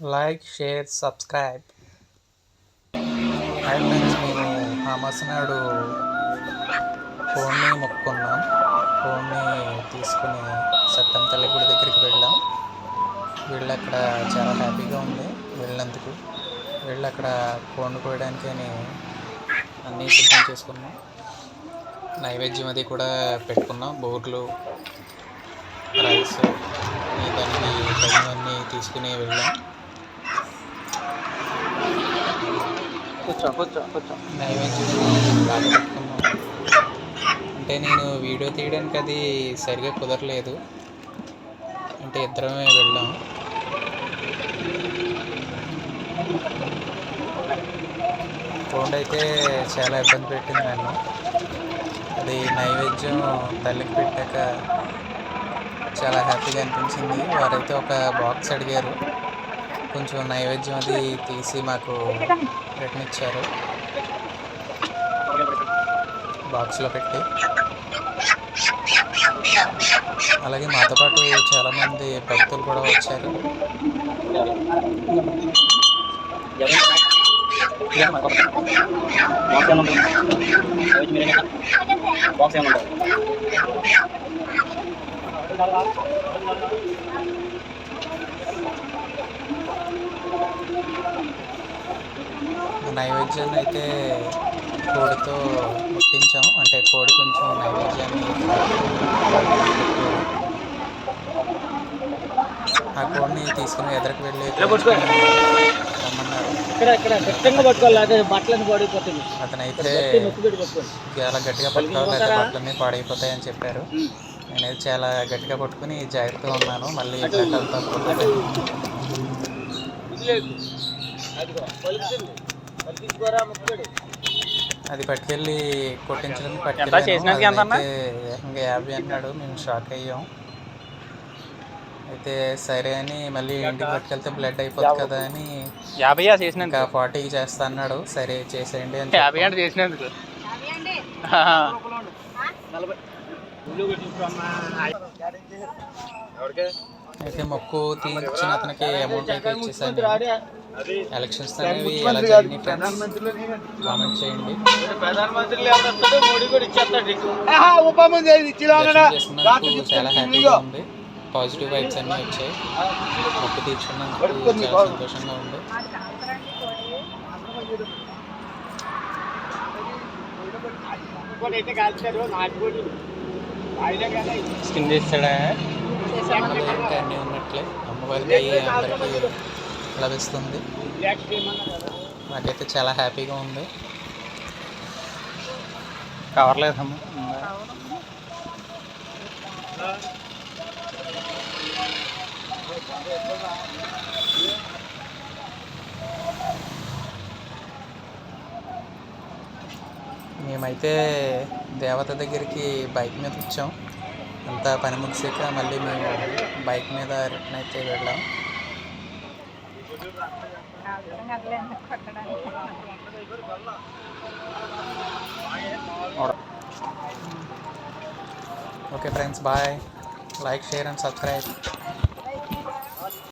Like, share, subscribe. Hi friends, మేము నాడు కోడిని మొక్కుకున్నాం. కోడిని తీసుకుని సత్యం తల్లి గుడి దగ్గరికి వెళ్ళాం. వీళ్ళు అక్కడ చాలా హ్యాపీగా ఉంది వెళ్ళినందుకు. వీళ్ళు అక్కడ కోడిని కోయడానికి అని అన్నీ సిద్ధం చేసుకున్నాం. నైవేద్యం అది కూడా పెట్టుకున్నాం. బోర్లు, రైస్, దానికి తగినవన్నీ తీసుకుని వెళ్ళాం. నైవేద్యం బాగా పెట్టుకున్నాం. అంటే నేను వీడియో తీయడానికి అది సరిగా కుదరలేదు, అంటే ఇద్దరమే వెళ్ళాం. కోడి అయితే చాలా ఇబ్బంది పెట్టింది నన్ను. అది నైవేద్యం తల్లికి పెట్టాక చాలా హ్యాపీగా అనిపించింది. వారైతే ఒక బాక్స్ అడిగారు, కొంచెం నైవేద్యం అది తీసి మాకు రిటర్న్ ఇచ్చారు బాక్స్లో పెట్టి. అలాగే మాతో పాటు చాలామంది భక్తులు కూడా వచ్చారు. నైవేద్యాన్ని అయితే కోడితో ముట్టించాం. అంటే కోడి కొంచెం నైవేద్యాన్ని ఆ కోడిని తీసుకుని ఎదరికి వెళ్ళి రమ్మన్నారు. అతనైతే చాలా గట్టిగా పట్టుకోవాలి, బట్టలన్నీ పాడైపోతాయని చెప్పారు. నేనైతే చాలా గట్టిగా పట్టుకుని జాగ్రత్తగా ఉన్నాను. మళ్ళీ ఇట్లా అది పట్టుకెళ్ళి కొట్టించడానికి పట్టుకెళ్ళి ఇంకా 50 అన్నాడు. మేము షాక్ అయ్యాం. అయితే సరే అని మళ్ళీ ఇంటికి పట్టుకెళ్తే బ్లడ్ అయిపోతుంది కదా అని 50 చేసిన ఇంకా 40 చేస్తా అన్నాడు. సరే చేసేయండి అని 50 చేసినందుకు. అయితే మొక్కు తీర్చిన అతనికి అమౌంట్ అయితే ఇచ్చేసాను. ఎలక్షన్స్ అనేవి ఎలా జరిగినాయి ఫ్రెండ్స్ కామెంట్ చేయండి. చాలా హ్యాపీగా ఉంది. పాజిటివ్ వైబ్స్ అన్నీ వచ్చాయి. మొక్కు తీర్చుకున్నందుకు చాలా సంతోషంగా ఉంది. స్కిన్ చేస్తాడా ఇంకా అన్నీ ఉన్నట్లే అమ్మవారికి అందరికీ లభిస్తుంది. నాకైతే చాలా హ్యాపీగా ఉంది. కవర్లేదమ్మా. మేమైతే దేవత దగ్గరికి బైక్ మీద వచ్చాం. అంతా పని ముగిసాక మళ్ళీ మేము బైక్ మీద రిటర్న్ అయితే వెళ్ళాం. Okay friends, bye. Like, share and subscribe.